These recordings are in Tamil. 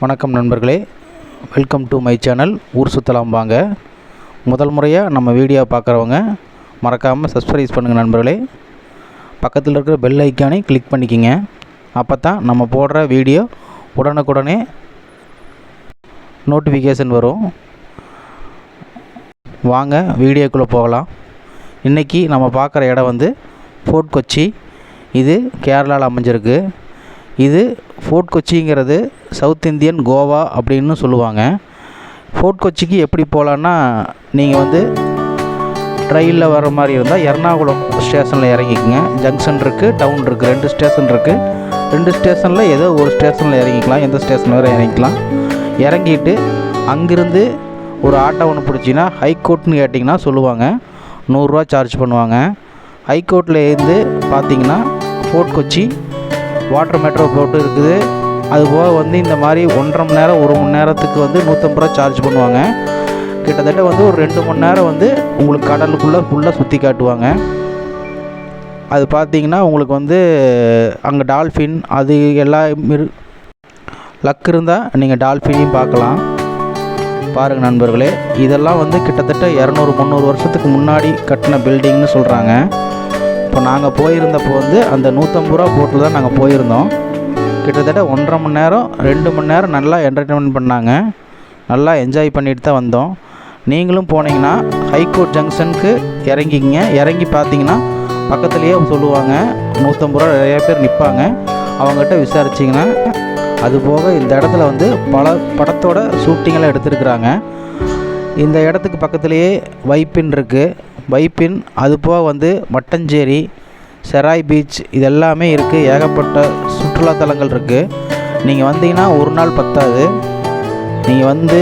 வணக்கம் நண்பர்களே, வெல்கம் டு மை சேனல் ஊர் சுற்றலாம் வாங்க. முதல் முறையாக நம்ம வீடியோ பார்க்குறவங்க மறக்காமல் சப்ஸ்கிரைப் பண்ணுங்கள் நண்பர்களே. பக்கத்தில் இருக்கிற பெல் ஐக்கானை கிளிக் பண்ணிக்கிங்க. அப்போ தான் நம்ம போடுற வீடியோ உடனுக்குடனே நோட்டிஃபிகேஷன் வரும். வாங்க வீடியோக்குள்ளே போகலாம். இன்றைக்கி நம்ம பார்க்குற இடம் வந்து ஃபோர்ட் கொச்சி. இது கேரளாவில் அமைஞ்சிருக்கு. இது ஃபோர்ட் கொச்சிங்கிறது சவுத் இந்தியன் கோவா அப்படின்னு சொல்லுவாங்க. ஃபோர்ட் கொச்சிக்கு எப்படி போகலான்னா, நீங்கள் வந்து ட்ரெயினில் வர மாதிரி இருந்தால் எர்ணாகுளம் ஸ்டேஷனில் இறங்கிக்குங்க. ஜங்ஷன் இருக்குது, டவுன் இருக்குது, 2 ஸ்டேஷன் இருக்குது. 2 ஸ்டேஷனில் ஏதோ ஒரு ஸ்டேஷனில் இறங்கிக்கலாம், எந்த ஸ்டேஷன் வரை இறங்கிக்கலாம். இறங்கிட்டு அங்கேருந்து ஒரு ஆட்டோ ஒன்று பிடிச்சிங்கன்னா ஹைகோர்ட்னு கேட்டிங்கன்னா சொல்லுவாங்க, 100 ரூபா சார்ஜ் பண்ணுவாங்க. ஹைகோர்ட்டில் இருந்து பார்த்தீங்கன்னா ஃபோர்ட் கொச்சி வாட்டர் மெட்ரோ போட்டு இருக்குது. அதுபோக வந்து இந்த மாதிரி 1.5 மணி நேரம் 1 மணி நேரத்துக்கு வந்து 150 ரூபா சார்ஜ் பண்ணுவாங்க. கிட்டத்தட்ட வந்து ஒரு 2 மணி நேரம் வந்து உங்களுக்கு கடலுக்குள்ளே ஃபுல்லாக சுற்றி காட்டுவாங்க. அது பார்த்தீங்கன்னா உங்களுக்கு வந்து அங்கே டால்ஃபின் அது எல்லாம் லக் இருந்தால் நீங்கள் டால்ஃபினையும் பார்க்கலாம். பாருங்கள் நண்பர்களே, இதெல்லாம் வந்து கிட்டத்தட்ட 200-300 வருஷத்துக்கு முன்னாடி கட்டின பில்டிங்னு சொல்கிறாங்க. இப்போ நாங்கள் போயிருந்தப்போ வந்து அந்த 150 ரூபா போட்டில் தான் நாங்கள் போயிருந்தோம். கிட்டத்தட்ட 1.5 மணி நேரம் 2 மணி நேரம் நல்லா என்டர்டெயின்மெண்ட் பண்ணாங்க. நல்லா என்ஜாய் பண்ணிட்டு தான் வந்தோம். நீங்களும் போனீங்கன்னா ஹைகோர்ட் ஜங்ஷனுக்கு இறங்கிக்கிங்க. இறங்கி பார்த்தீங்கன்னா பக்கத்துலேயே சொல்லுவாங்க, 150 ரூபா நிறைய பேர் நிற்பாங்க. அவங்ககிட்ட விசாரிச்சிங்கன்னா, அதுபோக இந்த இடத்துல வந்து பல படத்தோட ஷூட்டிங்கெல்லாம் எடுத்துருக்குறாங்க. இந்த இடத்துக்கு பக்கத்துலேயே வைப்பின் இருக்குது. வைப்பின் அதுபோக வந்து மட்டஞ்சேரி, செராய் பீச் இதெல்லாமே இருக்குது. ஏகப்பட்ட சுற்றுலாத்தலங்கள் இருக்குது. நீங்கள் வந்தீங்கன்னா ஒரு நாள் பத்தாது. நீங்கள் வந்து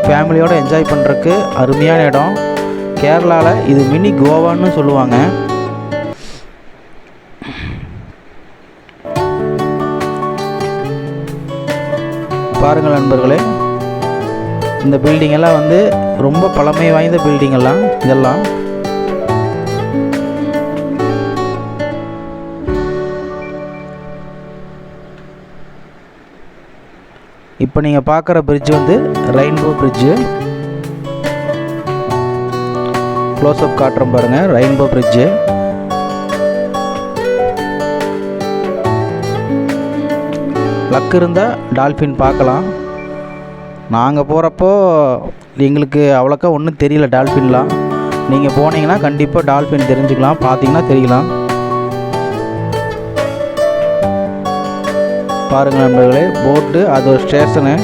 ஃபேமிலியோடு என்ஜாய் பண்ணுறதுக்கு அருமையான இடம். கேரளாவில் இது மினி கோவான்னு சொல்லுவாங்க. பாருங்கள் நண்பர்களே, இந்த பில்டிங்கெல்லாம் வந்து ரொம்ப பழமை வாய்ந்த பில்டிங்கெல்லாம் இதெல்லாம். இப்போ நீங்கள் பார்க்குற பிரிட்ஜ் வந்து ரெயின்போ பிரிட்ஜு. க்ளோஸ்அப் காட்டுறோம் பாருங்கள், ரெயின்போ பிரிட்ஜு. லக் இருந்தால் டால்ஃபின் பார்க்கலாம். நாங்கள் போகிறப்போ எங்களுக்கு அவ்வளோக்கா ஒன்றும் தெரியல டால்ஃபின்லாம். நீங்கள் போனீங்கன்னா கண்டிப்பாக டால்ஃபின் தெரிஞ்சுக்கலாம், பார்த்தீங்கன்னா தெரியலாம். பாருங்கள் நண்பர்களே, போட்டு அது ஒரு ஸ்டேஷனு.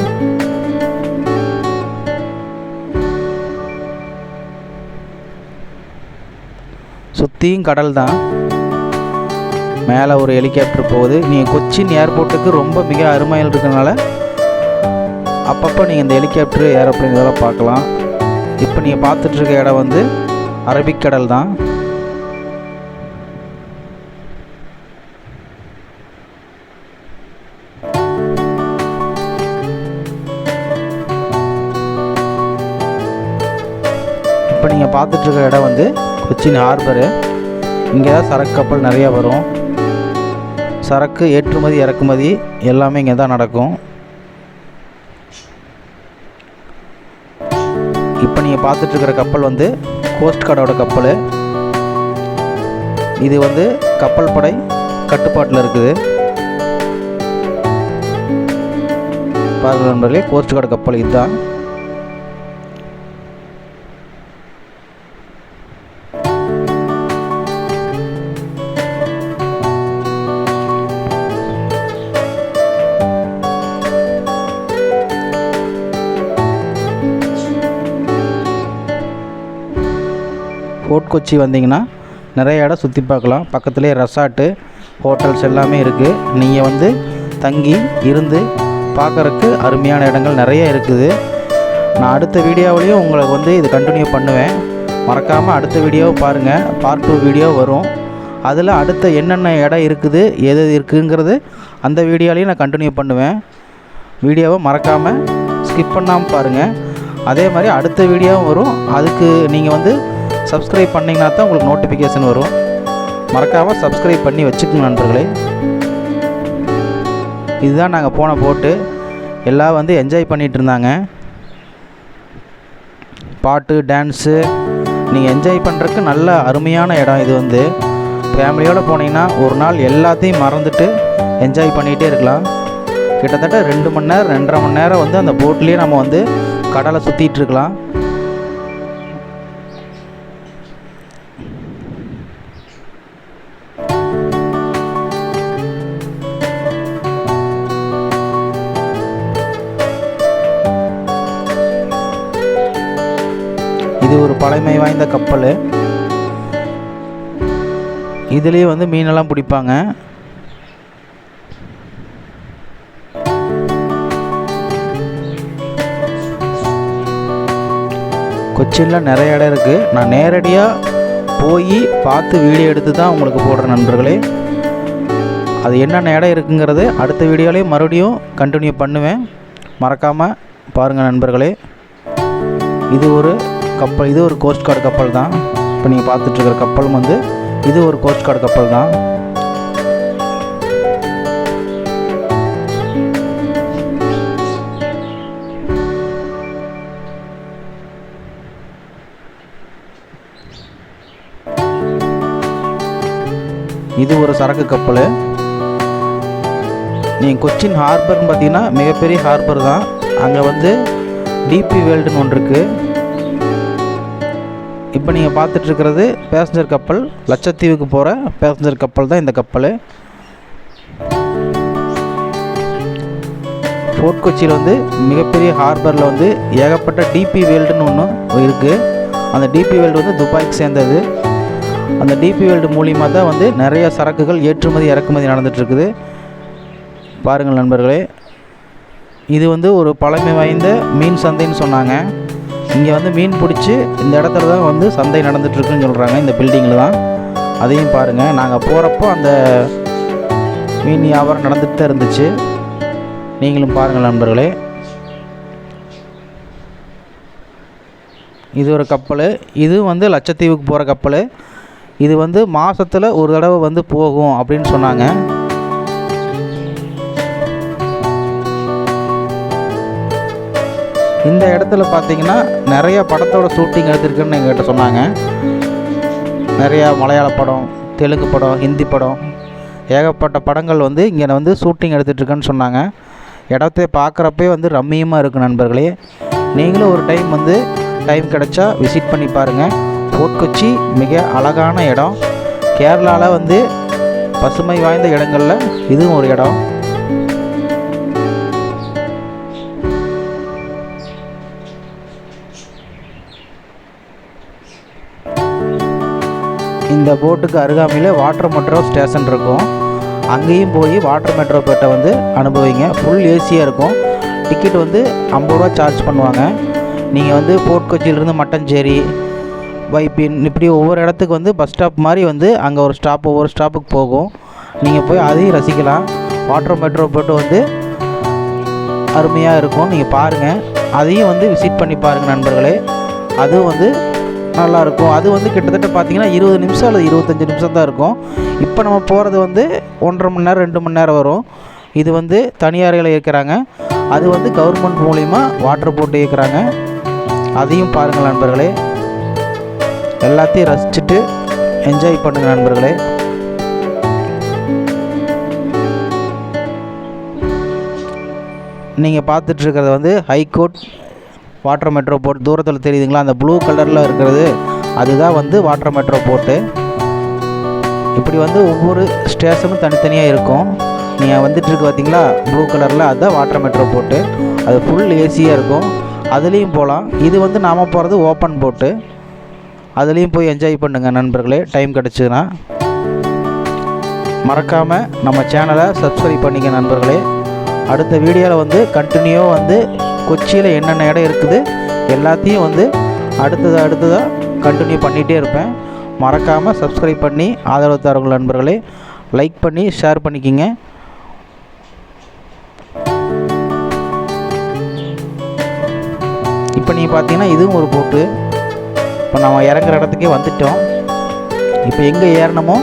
சுற்றியும் கடல் தான். மேலே ஒரு ஹெலிகாப்டர் போகுது. நீங்கள் கொச்சின் ஏர்போர்ட்டுக்கு ரொம்ப மிக அருமையில் இருக்கிறதுனால அப்பப்போ நீங்கள் இந்த ஹெலிகாப்டர் ஏரோப்ளைன் இதெல்லாம் பார்க்கலாம். இப்போ நீங்கள் பார்த்துட்ருக்க இடம் வந்து அரபிக்கடல் தான். இப்போ நீங்கள் பார்த்துட்ருக்க இடம் வந்து கொச்சின் ஹார்பரு. இங்கே தான் சரக்கு கப்பல் நிறையா வரும். சரக்கு ஏற்றுமதி இறக்குமதி எல்லாமே இங்கே தான் நடக்கும். இப்போ நீங்கள் பார்த்துட்ருக்கிற கப்பல் வந்து கோஸ்ட் கார்டோட கப்பல். இது வந்து கப்பல் படை கட்டுப்பாட்டில் இருக்குது. பாருங்கள் நண்பர்களே, கோஸ்ட் கார்டு கப்பல் இதுதான். ஃபோர்ட் கொச்சி வந்தீங்கன்னா நிறைய இடம் சுற்றி பார்க்கலாம். பக்கத்துலேயே ரெசார்ட்டு, ஹோட்டல்ஸ் எல்லாமே இருக்குது. நீங்கள் வந்து தங்கி இருந்து பார்க்குறக்கு அருமையான இடங்கள் நிறைய இருக்குது. நான் அடுத்த வீடியோவிலையும் உங்களுக்கு வந்து இது கண்டினியூ பண்ணுவேன். மறக்காமல் அடுத்த வீடியோவை பாருங்கள். பார்ட் 2 வீடியோ வரும். அதில் அடுத்த என்னென்ன இடம் இருக்குது, எது இருக்குங்கிறது அந்த வீடியோலையும் நான் கண்டினியூ பண்ணுவேன். வீடியோவை மறக்காமல் ஸ்கிப் பண்ணாமல் பாருங்கள். அதே மாதிரி அடுத்த வீடியோவும் வரும். அதுக்கு நீங்கள் வந்து சப்ஸ்கிரைப் பண்ணிங்கன்னா தான் உங்களுக்கு நோட்டிஃபிகேஷன் வரும். மறக்காமல் சப்ஸ்கிரைப் பண்ணி வச்சுக்கோங்க நண்பர்களே. இதுதான் நாங்கள் போன போட்டு. எல்லாம் வந்து என்ஜாய் பண்ணிகிட்டு இருந்தாங்க. பாட்டு டான்ஸு நீங்கள் என்ஜாய் பண்ணுறதுக்கு நல்ல அருமையான இடம். இது வந்து ஃபேமிலியோடு போனீங்கன்னா ஒரு நாள் எல்லாத்தையும் மறந்துட்டு என்ஜாய் பண்ணிகிட்டே இருக்கலாம். கிட்டத்தட்ட 2 மணி நேரம் 2.5 மணி நேரம் வந்து அந்த போட்லேயே நம்ம வந்து கடலை சுற்றிட்டு இருக்கலாம். இது ஒரு பழமை வாய்ந்த கப்பல். இதுலேயே வந்து மீனெல்லாம் பிடிப்பாங்க. கொச்சினில் நிறைய இடம் இருக்குது. நான் நேரடியாக போய் பார்த்து வீடியோ எடுத்து தான் உங்களுக்கு போடுறேன் நண்பர்களே. அது என்னென்ன இடம் இருக்குங்கிறது அடுத்த வீடியோலேயும் மறுபடியும் கண்டினியூ பண்ணுவேன். மறக்காமல் பாருங்கள் நண்பர்களே. இது ஒரு கப்பல், இது ஒரு கோஸ்ட் கார்டு கப்பல் தான். இப்போ நீங்கள் பார்த்துட்ருக்கிற கப்பலும் வந்து இது ஒரு கோஸ்ட் கார்டு கப்பல் தான். இது ஒரு சரக்கு கப்பல். நீங்கள் கொச்சின் ஹார்பர்னு பார்த்தீங்கன்னா மிகப்பெரிய ஹார்பர் தான். அங்கே வந்து டிபி வேர்ல்டுன்னு ஒன்று இருக்குது. இப்போ நீங்கள் பார்த்துட்ருக்கிறது பேசஞ்சர் கப்பல். லட்சத்தீவுக்கு போகிற பேசஞ்சர் கப்பல் தான் இந்த கப்பல். ஃபோர்ட் கொச்சியில் வந்து மிகப்பெரிய ஹார்பரில் வந்து ஏகப்பட்ட டிபி வேர்ல்டுன்னு ஒன்று இருக்குது. அந்த டிபி வேர்ல்டு வந்து துபாய்க்கு சேர்ந்தது. அந்த டிபி வேர்ல்டு மூலிமா தான் வந்து நிறைய சரக்குகள் ஏற்றுமதி இறக்குமதி நடந்துகிட்ருக்குது. பாருங்கள் நண்பர்களே, இது வந்து ஒரு பழமை வாய்ந்த மீன் சந்தைன்னு சொன்னாங்க. இங்கே வந்து மீன் பிடிச்சி இந்த இடத்துல தான் வந்து சந்தை நடந்துகிட்ருக்குன்னு சொல்கிறாங்க, இந்த பில்டிங்கில் தான். அதையும் பாருங்கள். நாங்கள் போகிறப்போ அந்த மீன் வியாபாரம் நடந்துகிட்டு தான் இருந்துச்சு. நீங்களும் பாருங்கள் நண்பர்களே. இது ஒரு கப்பல். இது வந்து லட்சத்தீவுக்கு போகிற கப்பல். இது வந்து மாதத்தில் ஒரு தடவை வந்து போகும் அப்படின்னு சொன்னாங்க. இந்த இடத்துல பார்த்தீங்கன்னா நிறைய படத்தோட ஷூட்டிங் எடுத்திருக்குன்னு எங்கள்கிட்ட சொன்னாங்க. நிறையா மலையாள படம், தெலுங்கு படம், ஹிந்தி படம், ஏகப்பட்ட படங்கள் வந்து இங்கே வந்து ஷூட்டிங் எடுத்துகிட்ருக்குன்னு சொன்னாங்க. இடத்த பார்க்குறப்பே வந்து ரம்மியமாக இருக்குது நண்பர்களே. நீங்களும் ஒரு டைம் வந்து டைம் கிடச்சா விசிட் பண்ணி பாருங்கள். ஃபோர்ட் கொச்சி மிக அழகான இடம். கேரளாவில் வந்து பசுமை வாய்ந்த இடங்களில் இதுவும் ஒரு இடம். இந்த போட்டுக்கு அருகாமையில் வாட்டர் மெட்ரோ ஸ்டேஷன் இருக்கும். அங்கேயும் போய் வாட்டர் மெட்ரோ பேட்டை வந்து அனுபவிங்க. ஃபுல் ஏசியாக இருக்கும். டிக்கெட் வந்து 50 ரூபா சார்ஜ் பண்ணுவாங்க. நீங்கள் வந்து ஃபோர்ட் கொச்சியிலேருந்து மட்டஞ்சேரி, வைப்பின், இப்படி ஒவ்வொரு இடத்துக்கு வந்து பஸ் ஸ்டாப் மாதிரி வந்து அங்கே ஒரு ஸ்டாப் ஒவ்வொரு ஸ்டாப்புக்கு போகும். நீங்கள் போய் அதையும் ரசிக்கலாம். வாட்டர் மெட்ரோ போட்டு வந்து அருமையாக இருக்கும். நீங்கள் பாருங்கள், அதையும் வந்து விசிட் பண்ணி பாருங்கள் நண்பர்களே. அதுவும் வந்து நல்லாயிருக்கும். அது வந்து கிட்டத்தட்ட பார்த்திங்கன்னா 20 நிமிஷம் அல்லது 25 நிமிஷம் தான் இருக்கும். இப்போ நம்ம போகிறது வந்து 1.5 மணி நேரம் 2 மணி நேரம் வரும். இது வந்து தனியார்களை இயக்குறாங்க. அது வந்து கவர்மெண்ட் மூலிமா வாட்டர் போட்டு இயக்குறாங்க. அதையும் பாருங்கள் நண்பர்களே. எல்லாத்தையும் ரசிச்சுட்டு என்ஜாய் பண்ணுங்கள் நண்பர்களே. நீங்கள் பார்த்துட்ருக்கிறது வந்து ஹைகோர்ட் வாட்டர் மெட்ரோ போட். தூரத்தில் தெரியுதுங்களா, அந்த ப்ளூ கலரில் இருக்கிறது அதுதான் வந்து வாட்டர் மெட்ரோ போட்டு. இப்படி வந்து ஒவ்வொரு ஸ்டேஷனும் தனித்தனியாக இருக்கும். நீங்கள் வந்துட்டுருக்கு பார்த்தீங்களா ப்ளூ கலரில், அதுதான் வாட்டர் மெட்ரோ போட்டு. அது ஃபுல் ஏசியாக இருக்கும். அதுலேயும் போகலாம். இது வந்து நாம் போகிறது ஓப்பன் போட்டு. அதுலேயும் போய் என்ஜாய் பண்ணுங்கள் நண்பர்களே, டைம் கிடச்சிதுன்னா. மறக்காமல் நம்ம சேனலை சப்ஸ்கிரைப் பண்ணிக்க நண்பர்களே. அடுத்த வீடியோவில் வந்து கண்டினியூவாக வந்து கொச்சியில் என்னென்ன இடம் இருக்குது எல்லாத்தையும் வந்து அடுத்ததாக கண்டினியூ பண்ணிகிட்டே இருப்பேன். மறக்காமல் சப்ஸ்கிரைப் பண்ணி ஆதரவு தருங்கள் நண்பர்களே. லைக் பண்ணி ஷேர் பண்ணிக்கிங்க. இப்போ நீங்கள் பார்த்தீங்கன்னா இதுவும் ஒரு போட்டு. இப்போ நம்ம இறங்குற இடத்துக்கே வந்துட்டோம். இப்போ எங்கே ஏறணுமோ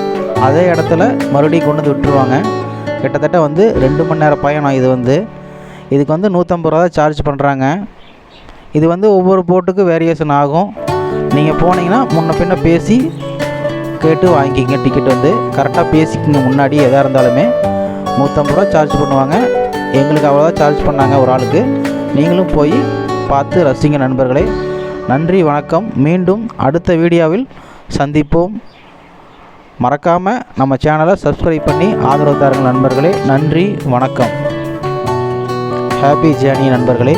அதே இடத்துல மறுபடியும் கொண்டு வந்து விட்டுருவாங்க. கிட்டத்தட்ட வந்து 2 மணி நேரம் பயணம். இது வந்து இதுக்கு வந்து 150 ரூபா தான் சார்ஜ் பண்ணுறாங்க. இது வந்து ஒவ்வொரு போட்டுக்கு வேரியேஷன் ஆகும். நீங்கள் போனீங்கன்னா முன்ன பின்ன பேசி கேட்டு வாங்கிக்கிங்க. டிக்கெட் வந்து கரெக்டாக பேசிக்கிங்க. முன்னாடி எதாக இருந்தாலுமே 150 ரூபா சார்ஜ் பண்ணுவாங்க. எங்களுக்கு அவ்வளோதான் சார்ஜ் பண்ணாங்க ஒரு ஆளுக்கு. நீங்களும் போய் பார்த்து ரசிங்க நண்பர்களே. நன்றி, வணக்கம். மீண்டும் அடுத்த வீடியோவில் சந்திப்போம். மறக்காமல் நம்ம சேனலை சப்ஸ்கிரைப் பண்ணி ஆதரவு தாருங்கள் நண்பர்களே. நன்றி, வணக்கம். ஹாப்பி ஜேர்னி நண்பர்களே.